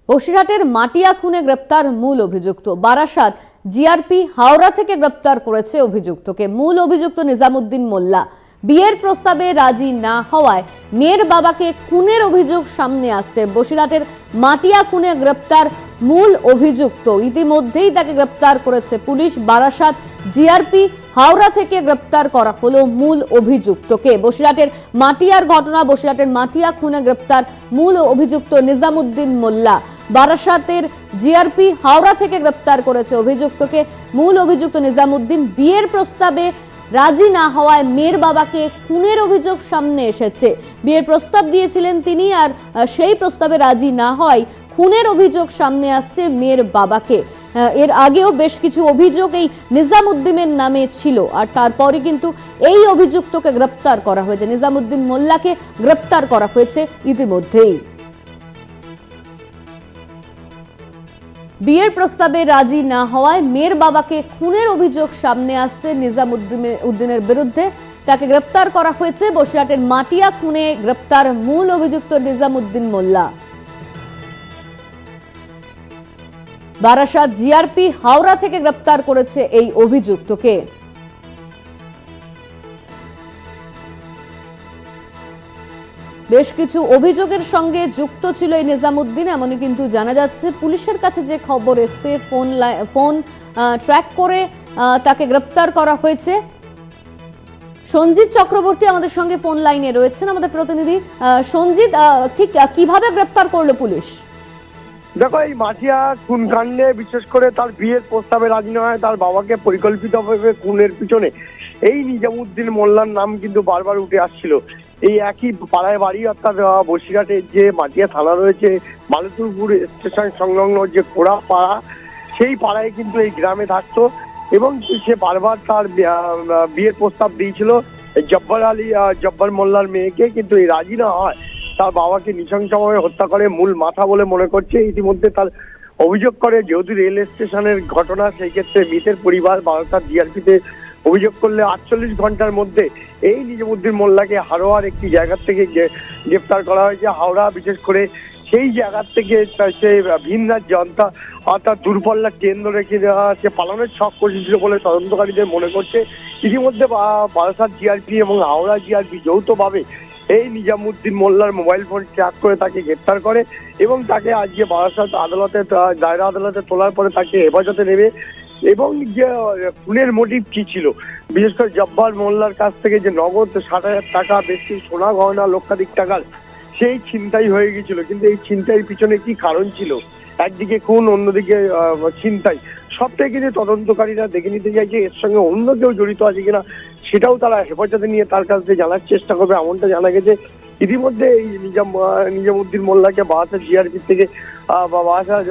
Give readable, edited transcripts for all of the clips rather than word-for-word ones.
বসিরহাটের মাটিয়া খুনে গ্রেপ্তার মূল অভিযুক্ত। বারাসাত জিআরপি হাওড়া থেকে গ্রেপ্তার করেছে অভিযুক্তকে। মূল অভিযুক্ত নিজামুদ্দিন মোল্লা বিয়ের প্রস্তাবে রাজি না হওয়ায় মেয়ের বাবাকে খুনের অভিযোগ সামনে আসছে। বসিরহাটের মাটিয়া খুনে গ্রেপ্তার মূল অভিযুক্ত, ইতিমধ্যেই তাকে গ্রেপ্তার করেছে পুলিশ। বারাসাত জিআরপি হাওড়া থেকে গ্রেপ্তার করা হলো মূল অভিযুক্তকে। বসিরহাটের মাটিয়ার ঘটনা, বসিরহাটের মাটিয়া খুনে গ্রেপ্তার মূল অভিযুক্ত নিজামুদ্দিন মোল্লা। বারাসাতের জিআরপি হাওড়া থেকে গ্রেপ্তার করেছে অভিযুক্তকে। মূল অভিযুক্ত নিজামুদ্দিন বিয়ের প্রস্তাবে রাজি না হওয়ায় মেয়ের বাবাকে খুনের অভিযোগ সামনে এসেছে। বিয়ের প্রস্তাব দিয়েছিলেন তিনি, আর সেই প্রস্তাবে রাজি না হওয়ায় খুনের অভিযোগ সামনে আসছে মেয়ের বাবাকে। এর আগেও বেশ কিছু অভিযোগ এই নিজামুদ্দিনের নামে ছিল, আর তারপরে কিন্তু এই অভিযুক্তকে গ্রেপ্তার করা হয়েছে। নিজামুদ্দিন মোল্লাকে গ্রেপ্তার করা হয়েছে ইতিমধ্যেই। বিয়ের প্রস্তাবে রাজি না হওয়ায় মেয়ের বাবাকে খুনের অভিযোগ সামনে আসছে নিজামুদ্দিনের বিরুদ্ধে। তাকে গ্রেপ্তার করা হয়েছে। বসিরহাটের মাটিয়া খুনে গ্রেপ্তার মূল অভিযুক্ত নিজামুদ্দিন মোল্লা। বারাসাত জিআরপি হাওড়া থেকে গ্রেপ্তার করেছে এই অভিযুক্তকে। বেশ কিছু অভিযোগের সঙ্গে যুক্ত ছিল এই নিজামুদ্দিন, এমনই কিন্তু জানা যাচ্ছে। পুলিশের কাছে যে খবর এসছে, ফোন ট্র্যাক করে তাকে গ্রেপ্তার করা হয়েছে। সঞ্জিত চক্রবর্তী আমাদের সঙ্গে ফোন লাইনে রয়েছেন, আমাদের প্রতিনিধি। সঞ্জিত, ঠিক কিভাবে গ্রেপ্তার করলো পুলিশ? দেখো, এই মাটিয়া খুন কাণ্ডে বিশেষ করে তার বিয়ের প্রস্তাবে রাজি না হয় তার বাবাকে পরিকল্পিতভাবে খুনের পিছনে এই নিজামুদ্দিন মোল্লার নাম কিন্তু বারবার উঠে আসছিল। এই একই পাড়ায় বাড়ি, অর্থাৎ বসিরহাটের যে মাটিয়া থানা রয়েছে, বালুতুরপুর স্টেশন সংলগ্ন যে কোড়া পাড়া, সেই পাড়ায় কিন্তু এই গ্রামে থাকতো এবং সে বারবার তার বিয়ের প্রস্তাব দিয়েছিল জব্বার মোল্লার মেয়েকে, কিন্তু এই রাজি না হয় তার বাবাকে নৃশংসভাবে হত্যা করে মূল মাথা বলে মনে করছে। ইতিমধ্যে তার অভিযোগ করে, যেহেতু রেল স্টেশনের ঘটনা, সেই ক্ষেত্রে মৃতের পরিবার বারাসাত জিআরপিতে অভিযোগ করলে 48 ঘন্টার মধ্যে এই নিজামুদ্দিন মোল্লাকে হারোয়ার একটি জায়গা থেকে গ্রেপ্তার করা হয়েছে। হাওড়া বিশেষ করে সেই জায়গার থেকে সে ভিন রাজ্যে অর্থাৎ দূরপাল্লার ট্রেন ধরে সে পালানোর ছক করেছিল বলে তদন্তকারীদের মনে করছে। ইতিমধ্যে বারাসাত জিআরপি এবং হাওড়া জিআরপি যৌথভাবে এই নিজামুদ্দিন মোল্লার মোবাইল ফোন ট্র্যাক করে তাকে গ্রেপ্তার করে এবং তাকে আজকে বারাসাত আদালতে, দায়রা আদালতে তোলার পরে তাকে হেফাজতে নেবে। এবং যে খুনের মোটিভ কি ছিল, বিশেষ করে জব্বার মোল্লার কাছ থেকে যে নগদ 60,000 টাকা, বেশি সোনা গয়না, লক্ষাধিক টাকার সেই ছিনতাই হয়ে গেছিল। কিন্তু এই ছিনতাইয়ের পিছনে কি কারণ ছিল? একদিকে খুন, অন্যদিকে ছিনতাই। সবটাই কিন্তু তদন্তকারীরা দেখে নিতে চাইছে এর সঙ্গে অন্য কেউ জড়িত আছে কিনা, সেটাও তারা হেফাজতে নিয়ে তার কাছ থেকে জানার চেষ্টা করবে, এমনটা জানা গেছে। ইতিমধ্যে এই নিজামুদ্দিন মোল্লাকে বারাসাত জিআরপি থেকে বারাসাত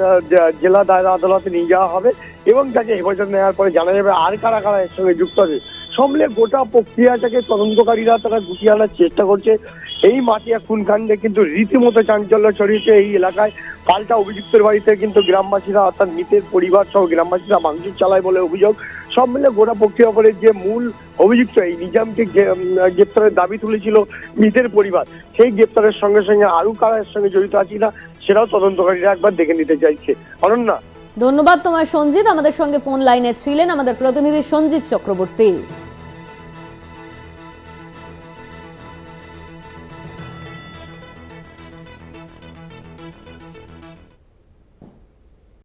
জেলা দায়রা আদালতে নিয়ে যাওয়া হবে এবং তাকে হেফাজত নেওয়ার পরে জানা যাবে আর কারা কারা এর সঙ্গে যুক্ত আছে। সব মিলে গোটা প্রক্রিয়াটাকে তদন্তকারীরা তারা গুটিয়ে আনার চেষ্টা করছে। এই মাটিয়া খুন কাণ্ডে কিন্তু রীতিমতো চাঞ্চল্য ছড়িয়েছে এই এলাকায়। পাল্টা অভিযুক্তের বাড়িতে কিন্তু গ্রামবাসীরা, অর্থাৎ মৃতের পরিবার সহ গ্রামবাসীরা ভাঙচুর চালায় বলে অভিযোগ। সব মিলে গোটা প্রক্রিয়া করে যে মূল অভিযুক্ত এই নিজামকে গ্রেপ্তারের দাবি তুলেছিল মৃতের পরিবার, সেই গ্রেপ্তারের সঙ্গে সঙ্গে আরো কারা এর সঙ্গে জড়িত আছে কিনা সেটাও তদন্তকারীরা একবার দেখে নিতে চাইছে। অনন্যা, ধন্যবাদ তোমায় সঞ্জিত। আমাদের সঙ্গে ফোন লাইনে ছিলেন আমাদের প্রতিনিধি সঞ্জিত চক্রবর্তী।